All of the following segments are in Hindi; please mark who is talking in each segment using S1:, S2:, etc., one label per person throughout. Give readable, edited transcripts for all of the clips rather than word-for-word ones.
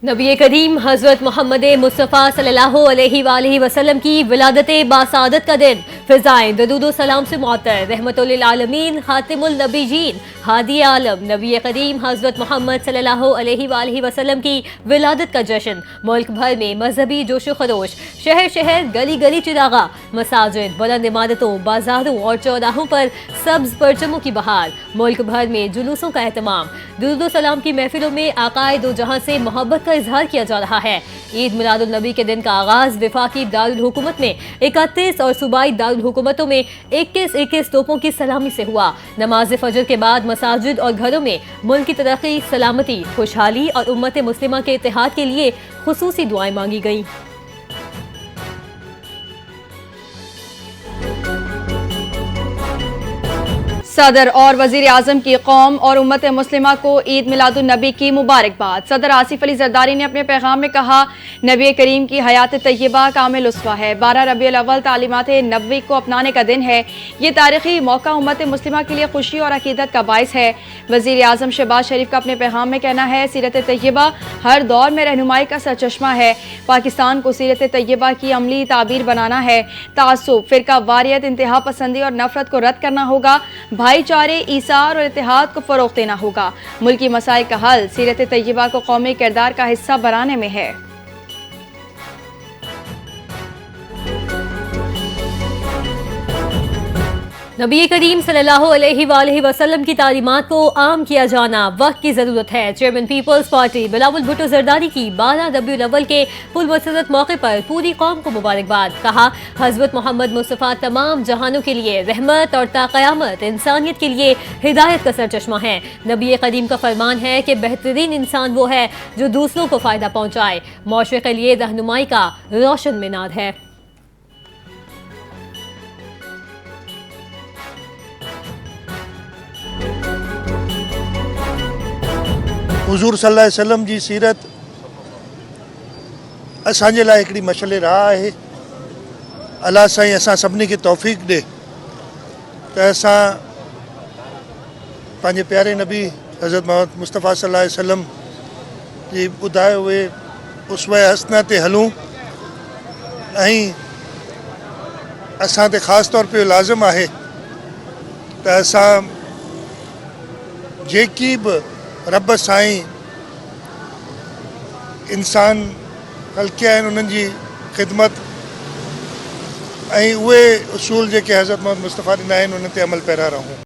S1: नबी करीम हजरत मोहम्मद मुस्तफ़ा सल्लल्लाहु अलैहि वसल्लम की विलादत बासादत का दिन फ़िज़ाएं दरूद सलाम से मुअत्तर। रहमतुल आलमीन खातिमुल नबीयीन हादी आलम नबी करीम हजरत मोहम्मद सल्लल्लाहु अलैहि वसल्लम की विलादत का जश्न। मुल्क भर में मजहबी जोशो खरोश, शहर शहर गली गली चिरागा, मसाजिद, बुलंद इमारतों, बाजारों और चौराहों पर सब्ज परचमों की बहार। मुल्क भर में जुलूसों का एहतमाम। दुरूद सलाम की महफिलों में आकाए दो जहां से मोहब्बत का इजहार किया जा रहा है। ईद मिलादुल नबी के दिन का आगाज वफाकी दारुल हुकूमत में 31 और सूबाई दारुल हुकूमतों में 21 तोपों की सलामी से हुआ। नमाज फजर के बाद मसाजिद और घरों में मुल्क की तरक्की, सलामती, खुशहाली और उम्मत मुस्लिमा के इत्तेहाद के लिए खुसूसी दुआएं मांगी गईं।
S2: सदर और वजीर आजम की कौम और उम्मत मुस्लिमा को ईद मिलादुन नबी की मुबारकबाद। सदर आसिफ अली जरदारी ने अपने पैगाम में कहा, नबी करीम की हयात तय्यबा कामिल उसवा है। 12 रबीउल अव्वल तालीमात नबवी को अपनाने का दिन है। ये तारीखी मौका उम्मत मुस्लिमा के लिए खुशी और अकीदत का बाइस है। वजीर आजम शहबाज शरीफ का अपने पैगाम में कहना है, सीरत तय्यबा हर दौर में रहनुमाई का सरचश्मा है। पाकिस्तान को सीरत तय्यबा की अमली ताबीर बनाना है। तासुब, फिरका वारियत, इंतहा पसंदी और नफरत को रद्द करना होगा। भाईचारे, ईसार और इत्तेहाद को फरोग देना होगा। मुल्की मसाइल का हल सीरत तय्यबा को कौमी किरदार का हिस्सा बनाने में है।
S1: नबी करीम सल्लल्लाहु अलैहि वसल्लम की तालीमात को आम किया जाना वक्त की ज़रूरत है। Chairman Peoples Party Bilawal Bhutto Zardari की 12 रबीउल अव्वल के पुरमसरत मौके पर पूरी कौम को मुबारकबाद। कहा, हज़रत मोहम्मद मुस्तफ़ा तमाम जहानों के लिए रहमत और ताक़यामत इंसानियत के लिए हिदायत का सरचश्मा है। नबी करीम का फरमान है कि बेहतरीन इंसान वो है जो दूसरों को फ़ायदा पहुँचाए। मुआशरे के लिए रहनुमाई का रोशन मीनार है।
S3: हुज़ूर सल्लल्लाहु अलैहि वसल्लम जी सीरत असांजे लाइ हिकिड़ी मशल राह आहे। अल्लाह साईं असां सभिनी खे तौफ़ीक़ ॾे त असां पंहिंजे प्यारे नबी हज़रत मोहम्मद मुस्तफ़ा सल्लल्लाहु अलैहि वसल्लम जी ॿुधाए उहे उसवा हसना ते हलूं। ऐं असां ते ख़ासि तौर पे लाज़िम आहे त असां जेकी बि रब साईं इंसान ख़ल्क़िया आहिनि उन्हनि जी ख़िदमत ऐं उहे उसूल जेके हज़रत मोहम्मद मुस्तफ़ा ॾिना आहिनि उन ते अमल पैरा रहूं।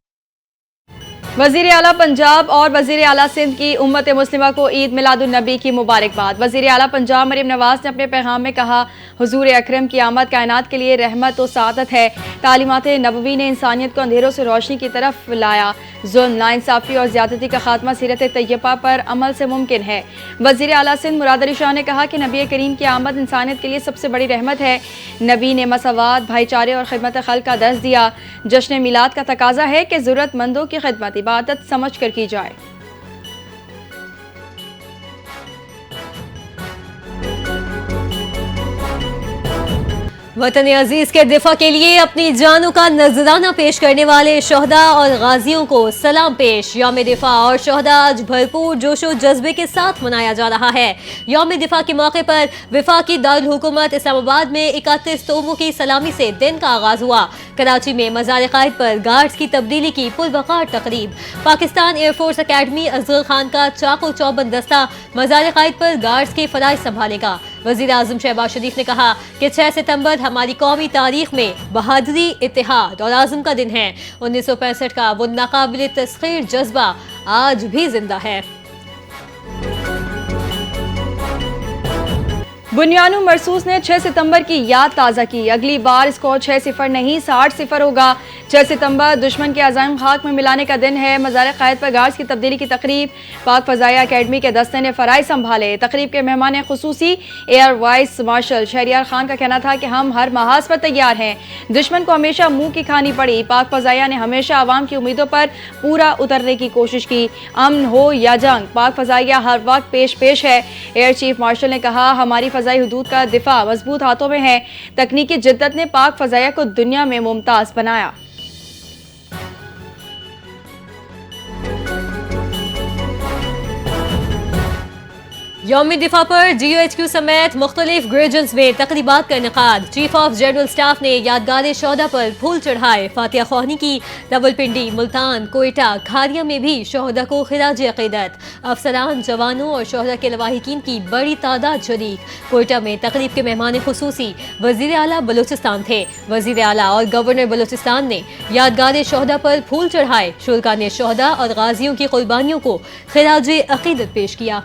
S2: वज़ीर आला पंजाब और वज़ीर आला सिंध की उम्मत मुस्लिमा को ईद मिलादुन नबी की मुबारकबाद। वज़ीर आला पंजाब मरियम नवाज ने अपने पैगाम में कहा, हुजूर अकरम की आमद कायनात के लिए रहमत और सादत है। तालीमात नबवी ने इंसानियत को अंधेरों से रोशनी की तरफ लाया। जुल्म, नाइंसाफ़ी और ज़्यादती का खात्मा सीरत तय्यबा पर अमल से मुमकिन है। वज़ीर आला सिंध मुराद अली शाह ने कहा कि नबी करीम की आमद इंसानियत के लिए सबसे बड़ी रहमत है। नबी ने मसवात, भाईचारे और खिदमत खल्क़ का दर्स दिया। जश्न मिलाद का तकाजा है कि ज़रूरतमंदों की खिदमत इबादत समझ कर की जाए।
S1: वतन अजीज के दिफा के लिए अपनी जानों का नजराना पेश करने वाले शहदा और गाजियों को सलाम पेश। यौम दिफा और शहदा आज भरपूर जोशो जज्बे के साथ मनाया जा रहा है। यौम दिफा के मौके पर वफाकी दारुल हुकूमत इस्लामाबाद में 31 तोपों की सलामी से दिन का आगाज हुआ। कराची में मज़ार क़ायद पर गार्ड्स की तब्दीली की पुरवकार तकरीब। पाकिस्तान एयरफोर्स अकेडमी अजगर खान का चाको चौबंद दस्ता मज़ार क़ायद पर गार्ड्स के फराइज संभालेगा। वज़ीर आज़म शहबाज शरीफ ने कहा कि 6 सितंबर हमारी कौमी तारीख में बहादुरी, इत्तेहाद और आज़म का दिन है। 1965 का वो नाकाबिल तस्खीर जज्बा आज भी जिंदा है।
S2: बुनियानु मरसूस ने 6 सितंबर की याद ताज़ा की। अगली बार स्कोर 6-0 नहीं 60-0 होगा। 6 सितंबर दुश्मन के अज़ाइम खाक में मिलाने का दिन है। मज़ार क़ायद पर गार्ड्स की तब्दीली की तकरीब। पाक फ़ज़ाइया अकेडमी के दस्ते ने फ़राइज़ संभाले। तकरीब के मेहमान खुसूसी air vice marshal Shahriyar Khan का कहना था कि हम हर महाज पर तैयार हैं। दुश्मन को हमेशा मुँह की खानी पड़ी। पाक फ़ज़ाइया ने हमेशा आवाम की उम्मीदों पर पूरा उतरने की कोशिश की। अमन हो या जंग, पाक फ़ज़ाइया हर वक्त पेश है। एयर चीफ मार्शल ने कहा, हमारी फ़ज़ाई हुदूद का दिफा मजबूत हाथों में है। तकनीकी जिद्दत ने पाक फ़ज़ाइया को दुनिया में मुमताज़ बनाया।
S1: यौम दिफा पर GOHQ समेत मुख्तलिफ ग्रेजन्स में तकरीबात का इनेकाद। चीफ ऑफ जनरल स्टाफ ने यादगार शोहदा पर फूल चढ़ाए, फातिहा ख्वानी की। रावलपिंडी, मुल्तान, कोयटा, खारिया में भी शोहदा को खिराज अकीदत। अफसरान, जवानों और शोहदा के लवाहिकीन की बड़ी तादाद शरीक। कोयटा में तकरीब के मेहमान खुसूसी वजीर आला बलूचिस्तान थे। वजीर आला और गवर्नर बलूचिस्तान ने यादगार शोहदा पर फूल चढ़ाए। शुरका ने शोहदा और गाजियों की कुर्बानियों को खिराज अकीदत पेश किया।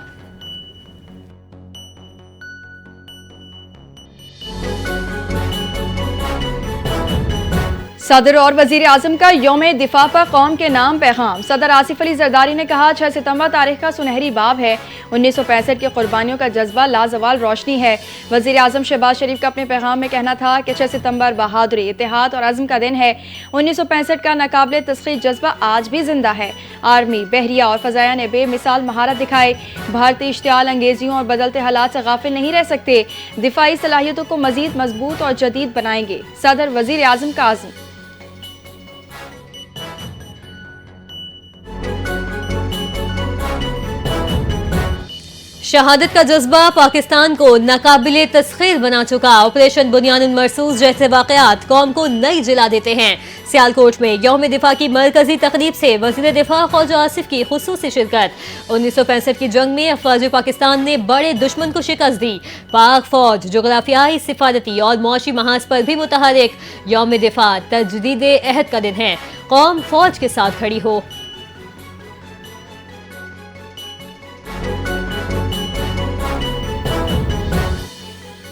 S2: सदर और वजीर आजम का यौम दिफा पर कौम के नाम पैगाम। सदर आसिफ अली जरदारी ने कहा, 6 सितंबर तारीख का सुनहरी बाब है। 1965 की कुर्बानियों का जज्बा लाजवाल रोशनी है। वजीर आजम शहबाज शरीफ का अपने पैगाम में कहना था कि 6 सितंबर बहादुरी, इत्तेहाद और अज़्म का दिन है। 1965 का नाकाबिले तस्खीर जज्बा आज भी जिंदा है। आर्मी, बहरिया और फजाया ने बेमिसाल महारत दिखाई। भारतीय इश्तियाल अंगेजियों और बदलते हालात से गाफिल नहीं रह सकते। दिफाई सलाहियतों को मजीद मजबूत और जदीद बनाएंगे। सदर वजीर आजम का आज़म।
S1: शहादत का जज्बा पाकिस्तान को नाकाबिले तस्खीर बना चुका। ऑपरेशन बुनियानुल मरसूस जैसे वाकयात कौम को नई जिला देते हैं। सियालकोट में यौम दिफा की मरकजी तकरीब से वज़ीर दिफा ख्वाजा आसिफ की खुसूसी शिरकत। 1965 की जंग में अफवाज पाकिस्तान ने बड़े दुश्मन को शिकस्त दी। पाक फौज जोग्राफियाई, सिफारती और मुआशी महाज पर भी मुतहरिक। यौम दिफा तजदीद अहद का दिन है। कौम फौज के साथ खड़ी हो।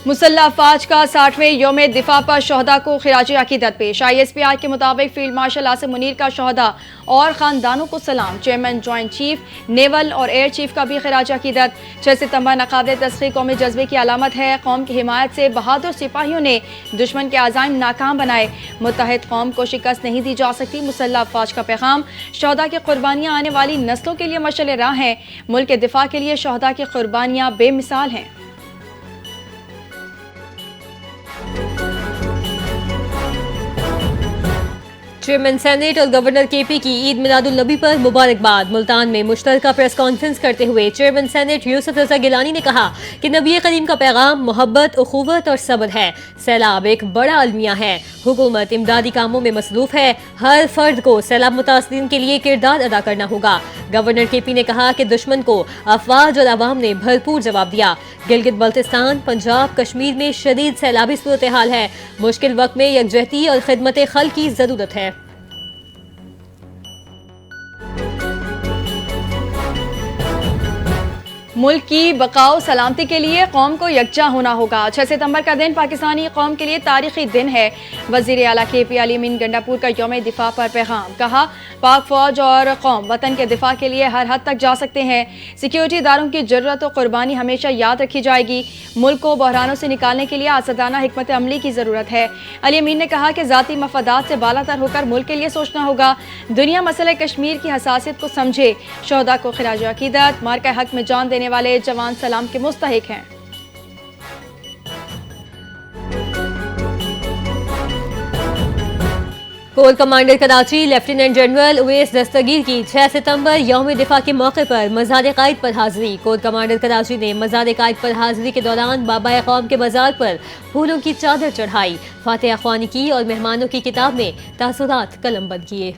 S2: मुसल्लह अफवाज का 60वें यौम दिफा पर शोहदा को खिराज अकीदत पेश। ISPR के मुताबिक फील्ड मार्शल आसिम मुनीर का शोहदा और ख़ानदानों को सलाम। चेयरमैन जॉइंट चीफ नेवल और एयर चीफ का भी खिराज अकीदत। 6 सितंबर नाकाबिले तस्खीर कौमी जज्बे की अलामत है। कौम की हिमायत से बहादुर सिपाहियों ने दुश्मन के अज़ाइम नाकाम बनाए। मुत्तहिद कौम को शिकस्त नहीं दी जा सकती। मुसल्लह अफवाज का पैगाम, शोहदा की कुर्बानियाँ आने वाली नस्लों के लिए मशअल राह हैं। मुल्क के दिफा के लिए शोहदा की कुर्बानियाँ बेमिसाल हैं।
S1: चेयरमैन सेनेट और गवर्नर KP की ईद मिलादुल नबी पर मुबारकबाद। मुल्तान में मुश्तरका प्रेस कॉन्फ्रेंस करते हुए चेयरमैन सेनेट यूसुफ रजा गिलानी ने कहा कि नबी करीम का पैगाम मोहब्बत, उखुवत और सब्र है। सैलाब एक बड़ा अलमिया है। हुकूमत इमदादी कामों में मसरूफ है। हर फर्द को सैलाब मुतासरीन के लिए किरदार अदा करना होगा। गवर्नर KP ने कहा कि दुश्मन को अफवाज और अवाम ने भरपूर जवाब दिया। गिलगित बल्तिस्तान, पंजाब, कश्मीर में शदीद सैलाबी सूरत हाल है। मुश्किल वक्त में यकजहती और खिदमत खल की जरूरत है।
S2: मुल्क की बकाओ सलामती के लिए कौम को यकजा होना होगा। 6 सितंबर का दिन पाकिस्तानी कौम के लिए तारीखी दिन है। वजीर आला KP अली अमीन गंडापुर का यौम दिफा पर पैगाम। कहा, पाक फौज और कौम वतन के दिफा के लिए हर हद तक जा सकते हैं। सिक्योरिटी इदारों की जरूरत और कुर्बानी हमेशा याद रखी जाएगी। मुल्क को बहरानों से निकालने के लिए आसदाना हिकमत अमली की ज़रूरत है। अली अमीन ने कहा कि ज़ाती मफादात से बालातर होकर मुल्क के लिए सोचना होगा। दुनिया मसले कश्मीर की हसासियत को समझे। शोहदा को खिराज अकीदत। मार्का हक में जान देने वाले जवान सलाम के मुस्तहिक हैं।
S1: Corps commander Karachi lieutenant general Uwais Dastgir की 6 सितंबर यौम दिफा के मौके पर मज़ार कायद पर हाजिरी। कोर कमांडर कराची ने मज़ार कायद पर हाजिरी के दौरान बाबा कौम के मज़ार पर फूलों की चादर चढ़ाई, फातिहा ख्वानी की और मेहमानों की किताब में तासुरात कलमबंद किए।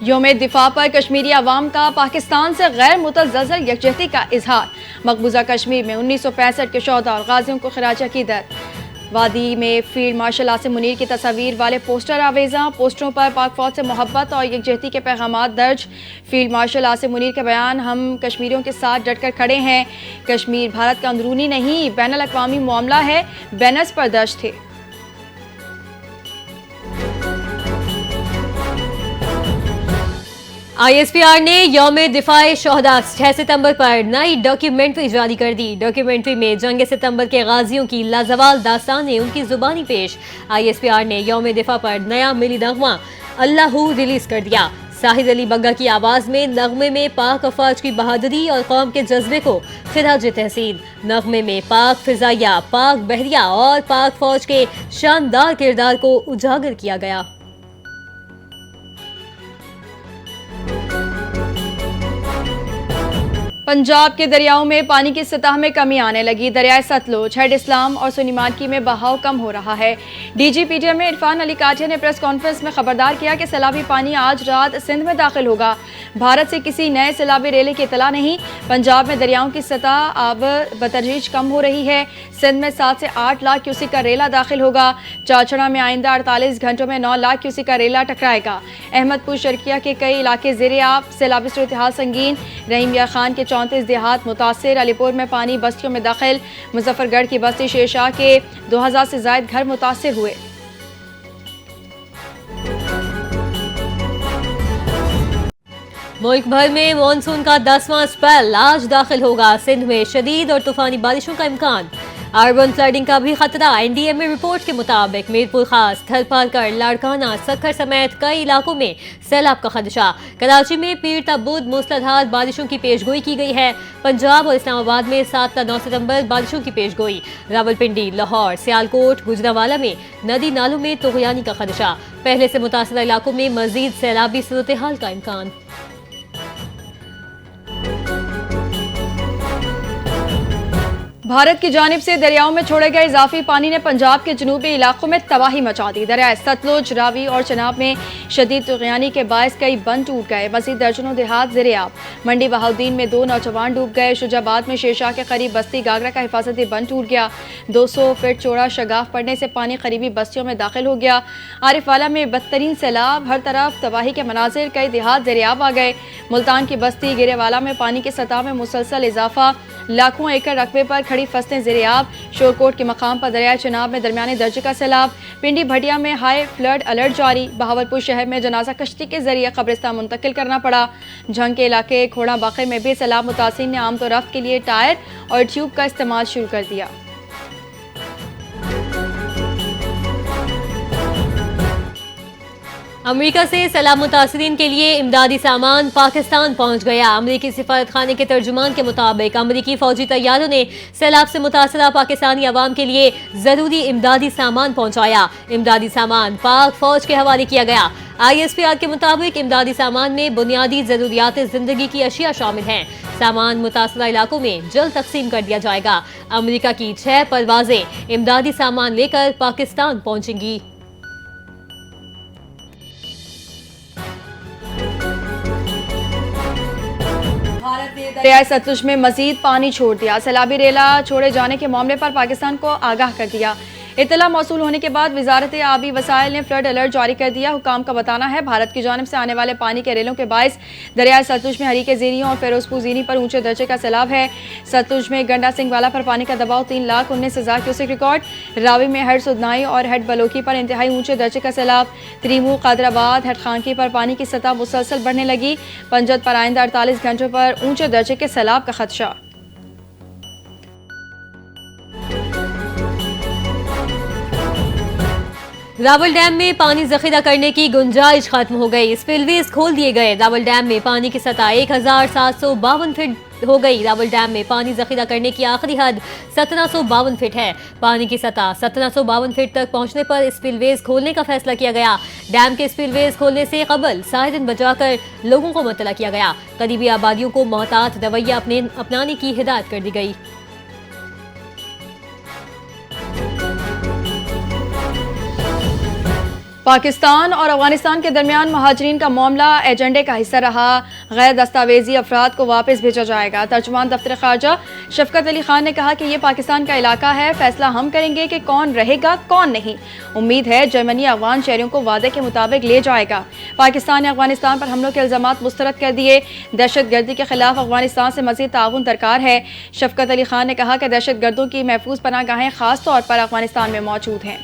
S2: यौम दिफा पर कश्मीरी अवाम का पाकिस्तान से गैर मुतज़्ज़ल यकजहती का इजहार। मकबूजा कश्मीर में 1965 के शोहदा और गाजियों को खिराज अकीदत। वादी में फील्ड मार्शल आसिम मुनीर की तस्वीर वाले पोस्टर आवेजा। पोस्टरों पर पाक फौज से मोहब्बत और यकजहती के पैगाम दर्ज। फील्ड मार्शल आसिम मुनीर के बयान, हम कश्मीरियों के साथ डटकर खड़े हैं। कश्मीर भारत का अंदरूनी नहीं बैनुल अक़वामी मामला है, बैनर्स पर दर्ज थे।
S1: ISPR ने यौम दिफाए शोहदा 6 सितंबर पर नई डॉक्यूमेंट्री जारी कर दी। डॉक्यूमेंट्री में जंग सितंबर के गाजियों की लाजवाल दास्तानें उनकी जुबानी पेश। ISPR ने यौम दिफा पर नया मिली नगमा अल्लाहू रिलीज कर दिया। साहिद अली बग्गा की आवाज में नगमे में पाक अफवाज की बहादुरी और कौम के जज्बे को खिराज तहसीन। नगमे में पाक फिजाइया, पाक बहरिया और पाक फौज के शानदार किरदार को उजागर किया गया।
S2: पंजाब के दरियाओं में पानी की सतह में कमी आने लगी। दरियाए सतलुज, हेड इस्लाम और सुनी मार्की में बहाव कम हो रहा है। DGPTM में इरफान अली काठिया ने प्रेस कॉन्फ्रेंस में खबरदार किया कि सैलाबी पानी आज रात सिंध में दाखिल होगा। भारत से किसी नए सैलाबी रेले की इतला नहीं। पंजाब में दरियाओं की सतह अब बतदरीज कम हो रही है। सिंध में 7 से 8 लाख क्यूसिक का रेला दाखिल होगा। चाचड़ा में आइंदा 48 घंटों में 9 लाख क्यूसिक का रेला टकराएगा। अहमदपुर शर्किया के कई इलाके ज़ेर-ए-आब, सैलाबी सूरत हाल संगीन। रहीम या खान के 34 देहात मुतासिर। अलीपुर में पानी बस्तियों में दाखिल। मुजफ्फरगढ़ की बस्ती शेरशाह के 2000 से जायद घर मुतासिर हुए।
S1: मुल्क भर में मानसून का 10वां स्पेल आज दाखिल होगा। सिंध में शदीद और तूफानी बारिशों का इम्कान। अर्बन फ्लडिंग का भी खतरा। NDMA रिपोर्ट के मुताबिक मीरपुर खास, थलपालकर, लाड़काना, सखर समेत कई इलाकों में सैलाब का खदशा। कराची में पीर तबुद मूसलाधार बारिशों की पेशगोई की गई है। पंजाब और इस्लामाबाद में 7 व 9 सितंबर बारिशों की पेशगोई। रावलपिंडी, लाहौर, सियालकोट, गुजरांवाला में नदी नालों में तुगयानी का खदशा। पहले से मुतासरा इलाकों में मजीद सैलाबी सूरत हाल का इम्कान।
S2: भारत की जानिब से दरियाओं में छोड़े गए इजाफी पानी ने पंजाब के जनूबी इलाकों में तबाही मचा दी। दरिया सतलुज, रावी और चनाब में शदीद तुगयानी के बायस कई बंद टूट गए। मजीद दर्जनों देहात ज़ेर-ए-आब। मंडी बहाउद्दीन में 2 नौजवान डूब गए। शुजाबाद में शेरशाह के करीब बस्ती गागरा का हिफाजती बंद टूट गया। 200 फीट चौड़ा शगाफ पड़ने से पानी करीबी बस्तियों में दाखिल हो गया। आरिफवाला में बदतरीन सैलाब, हर तरफ तबाही के मनाजिर, कई देहात ज़ेर-ए-आब आ गए। मुल्तान की बस्ती गिरेवाला में पानी की सतह में मुसलसल इजाफा। लाखों एकड़ रकबे पर खड़ी फसलें ज़ेर-ए-आब। शोरकोट के मकाम पर दरिया चनाब में दरमियाने दर्जे का सैलाब। पिंडी भटिया में हाई फ्लड अलर्ट जारी। बहावलपुर शहर में जनाजा कश्ती के जरिए कब्रिस्तान मुंतकिल करना पड़ा। झंग के इलाके खोड़ा बाक़े में भी सैलाब मुतासिर ने आमतौर रफ्त के लिए टायर और ट्यूब का इस्तेमाल शुरू कर दिया।
S1: अमेरिका से सैलाब मुतासरीन के लिए इमदादी सामान पाकिस्तान पहुंच गया। अमेरिकी सिफारत खाने के तर्जुमान के मुताबिक अमेरिकी फौजी तैयारों ने सैलाब से मुतासरा पाकिस्तानी अवाम के लिए जरूरी इमदादी सामान पहुंचाया। इमदादी सामान पाक फौज के हवाले किया गया। ISPR के मुताबिक इमदादी सामान में बुनियादी जरूरियात जिंदगी की अशिया शामिल हैं। सामान मुतासरा इलाकों में जल्द तकसीम कर दिया जाएगा। अमेरिका की 6 परवाजें इमदादी सामान लेकर पाकिस्तान पहुंचेंगी।
S2: दरिया सतलुज में मजीद पानी छोड़ दिया। सैलाबी रेला छोड़े जाने के मामले पर पाकिस्तान को आगाह कर दिया। इतला मौसूल होने के बाद वजारत आबी वसाइल ने फ्लड अलर्ट जारी कर दिया। हुकाम का बताना है भारत की जानिब से आने वाले पानी के रेलों के बायस दरिया सतलुज में हरीके ज़ीरियों और फिरोजपुर ज़ीनी पर ऊंचे दर्जे का सैलाब है। सतलुज में गंडा सिंह वाला पर पानी का दबाव 3,19,000 क्यूसेक रिकॉर्ड। रावी में हेड सुदनाई और हेड बलोकी पर इंतहाई ऊंचे दर्जे का सैलाब। त्रिमू, कादराबाद, हेड खानकी पर पानी की सतह मुसलसल बढ़ने लगी। पंजत पर आइंदा 48 घंटों पर ऊंचे दर्जे के सैलाब का खदशा।
S1: रावल डैम में पानी जखीरा करने की गुंजाइश खत्म हो गई। स्पिलवेज खोल दिए गए। रावल डैम में पानी की सतह 1752 फीट हो गई। रावल डैम में पानी जखीरा करने की आखिरी हद 1752 फीट है। पानी की सतह 1752 फीट तक पहुंचने पर स्पिलवेज खोलने का फैसला किया गया। डैम के स्पिलवेज खोलने से कबल सायरन बजाकर लोगों को मुतला किया गया। करीबी आबादियों को मोहतात रवैया अपनाने की हिदायत कर दी गई।
S2: पाकिस्तान और अफगानिस्तान के दरमियान महाजरीन का मामला एजेंडे का हिस्सा रहा। गैर दस्तावेजी अफराद को वापस भेजा जाएगा। तर्जुमान दफ्तर खारजा शफकत अली खान ने कहा कि ये पाकिस्तान का इलाका है, फैसला हम करेंगे कि कौन रहेगा कौन नहीं। उम्मीद है जर्मनी अफगान शहरियों को वादे के मुताबिक ले जाएगा। पाकिस्तान ने अफगानिस्तान पर हमलों के इल्जामात मुस्तरद कर दिए। दहशत गर्दी के खिलाफ अफगानिस्तान से मजीद ताउन दरकार है। शफकत अली खान ने कहा कि दहशत गर्दों की महफूज पनाहगाहें खास तौर पर अफगानिस्तान में मौजूद हैं।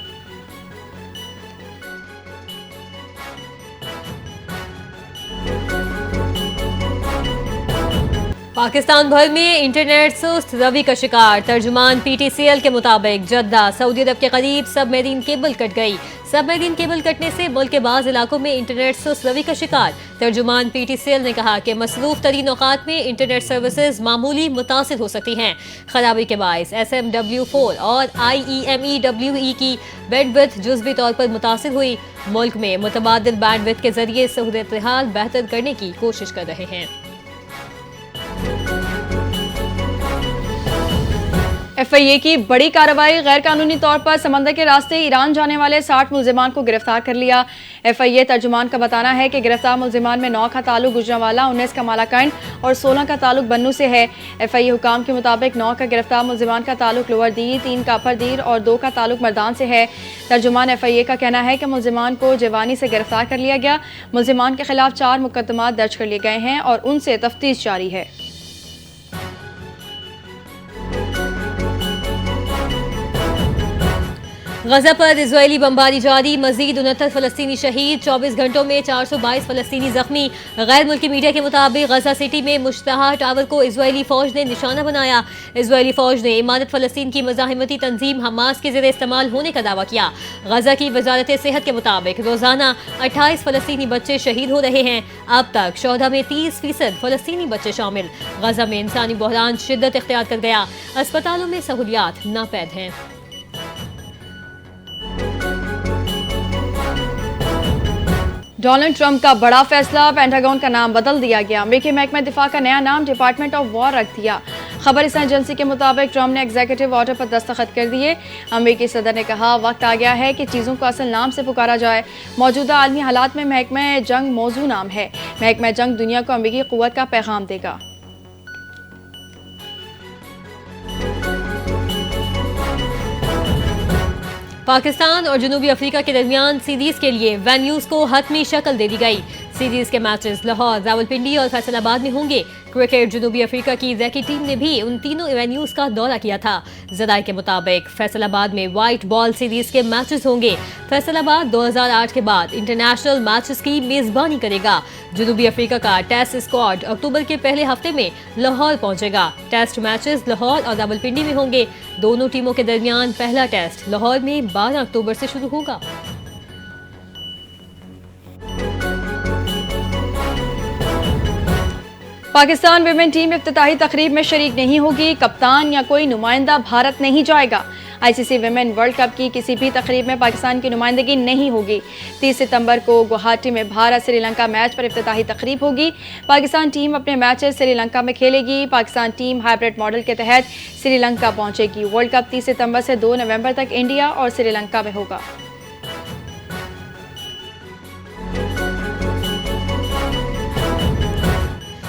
S1: पाकिस्तान भर में इंटरनेट सुस्त रवि का शिकार। तर्जुमान PTCL के मुताबिक जद्दा, सऊदी अरब के करीब सबमरीन केबल कट गई। सबमरीन केबल कटने से मुल्क के बाज़ इलाकों में इंटरनेट सुस्त रवि का शिकार। तर्जुमान PTCL ने कहा कि मसरूफ तरीन औकात में इंटरनेट सर्विसेज मामूली मुतासिर हो सकती हैं। खराबी के बायस SMW4 और IEMEWE की बैंडविड्थ जुज़वी तौर पर मुतासिर हुई। मुल्क में मुतबादिल बैंडविड्थ के जरिए सूरत हाल बेहतर करने की कोशिश कर रहे हैं।
S2: FIA की बड़ी कार्रवाई, गैर कानूनी तौर पर समंदर के रास्ते ईरान जाने वाले 60 मुलजिमान को गिरफ्तार कर लिया। FIA तर्जुमान का बताना है कि गिरफ्तार मुलजिमान में 9 का ताल्लुक गुजरांवाला, 19 का मालाकंड और 16 का ताल्लुक बन्नू से है। FIA हुकाम के मुताबिक 9 का गिरफ्तार मुलजिमान का ताल्लुक लोअर दीर, 3 का अपर दीर और 2 का ताल्लुक मर्दान से है। तर्जुमान FIA का कहना है कि मुलजिमान को जवानी से गिरफ्तार कर लिया गया। मुलजिमान के खिलाफ 4 मुकदमा दर्ज कर लिए गए हैं और उनसे तफ्तीश जारी है।
S1: गजा पर इजरायली बमबारी जारी, मजीद 69 फलस्तीनी शहीद, 24 घंटों में 422 फलस्तीनी जख्मी। गैर मुल्की मीडिया के मुताबिक गजा सिटी में मुश्तहा टावर को इजरायली फौज ने निशाना बनाया। इजरायली फौज ने इमारत फलस्तीन की मज़ाहिमती तंजीम हमास के ज़रिए इस्तेमाल होने का दावा किया। गजा की वजारत सेहत के मुताबिक रोजाना 28 फलस्तीनी बच्चे शहीद हो रहे हैं। अब तक शोधा में 30% फलस्तीनी बच्चे शामिल। गजा में इंसानी बहरान शिद्दत इख्तियार कर गया, अस्पतालों में सहूलियात नापैद हैं।
S2: डोनाल्ड ट्रंप का बड़ा फैसला, पेंटागन का नाम बदल दिया गया। अमेरिकी महकमा दिफा का नया नाम डिपार्टमेंट ऑफ वॉर रख दिया। खबर एजेंसी के मुताबिक ट्रंप ने एग्जीक्यूटिव ऑर्डर पर दस्तखत कर दिए। अमेरिकी सदर ने कहा वक्त आ गया है कि चीज़ों को असल नाम से पुकारा जाए। मौजूदा आलमी हालात में महकमा जंग मौजू नाम है। महकमा जंग दुनिया को अमेरिकी क़ुव्वत का पैगाम देगा।
S1: पाकिस्तान और जनूबी अफ्रीका के दरमियान सीरीज के लिए वेन्यूज को हतमी शक्ल दे दी गई। सीरीज के मैचेस लाहौर, रावलपिंडी और फैसलाबाद में होंगे। क्रिकेट जनूबी अफ्रीका की रैकी टीम ने भी उन तीनों वेन्यूज का दौरा किया था। जराये के मुताबिक फैसलाबाद में व्हाइट बॉल सीरीज के मैचेस होंगे। फैसलाबाद 2008 के बाद इंटरनेशनल मैचेस की मेजबानी करेगा। जनूबी अफ्रीका का टेस्ट स्क्वाड अक्टूबर के पहले हफ्ते में लाहौर पहुंचेगा। टेस्ट मैचेस लाहौर और रावलपिंडी में होंगे। दोनों टीमों के दरमियान पहला टेस्ट लाहौर में 12 अक्टूबर से शुरू होगा।
S2: पाकिस्तान विमेन टीम इफ्तिताही तकरीब में शरीक नहीं होगी। कप्तान या कोई नुमाइंदा भारत नहीं जाएगा। ICC विमेन वर्ल्ड कप की किसी भी तकरीब में पाकिस्तान की नुमाइंदगी नहीं होगी। 30 सितंबर को गुवाहाटी में भारत श्रीलंका मैच पर इफ्तिताही तकरीब होगी। पाकिस्तान टीम अपने मैचेस श्रीलंका में खेलेगी। पाकिस्तान टीम हाइब्रिड मॉडल के तहत श्रीलंका पहुंचेगी। वर्ल्ड कप 30 सितंबर से 2 नवंबर तक इंडिया और श्रीलंका में होगा।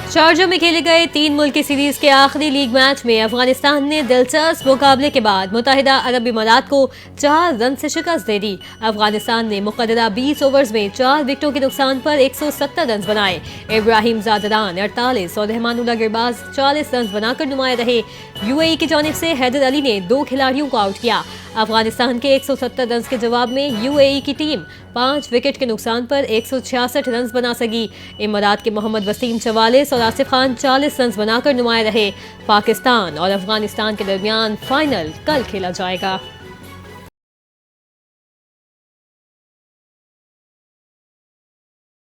S1: शारजा में खेले गए 3 मुल्की सीरीज के आखिरी लीग मैच में अफगानिस्तान ने दिलचस्प मुकाबले के बाद मुत्तहिदा अरब इमारात को 4 रन से शिकस्त दे दी। अफगानिस्तान ने मुक़र्ररा 20 ओवर्स में 4 विकेटों के नुकसान पर 170 रन बनाए। इब्राहिम ज़ादरान 48 और रहमानुल्लाह गिरबाज 40 रन बनाकर नुमाया रहे। UAE की जानिब से हैदर अली ने 2 खिलाड़ियों को आउट किया। अफगानिस्तान के 170 रन के जवाब में UAE की टीम 5 विकेट के नुकसान पर 166 रन बना सकी। इमारात के मोहम्मद वसीम 44 और आसिफ खान 40 रन बनाकर नुमाया रहे। पाकिस्तान और अफगानिस्तान के दरमियान फाइनल कल खेला जाएगा।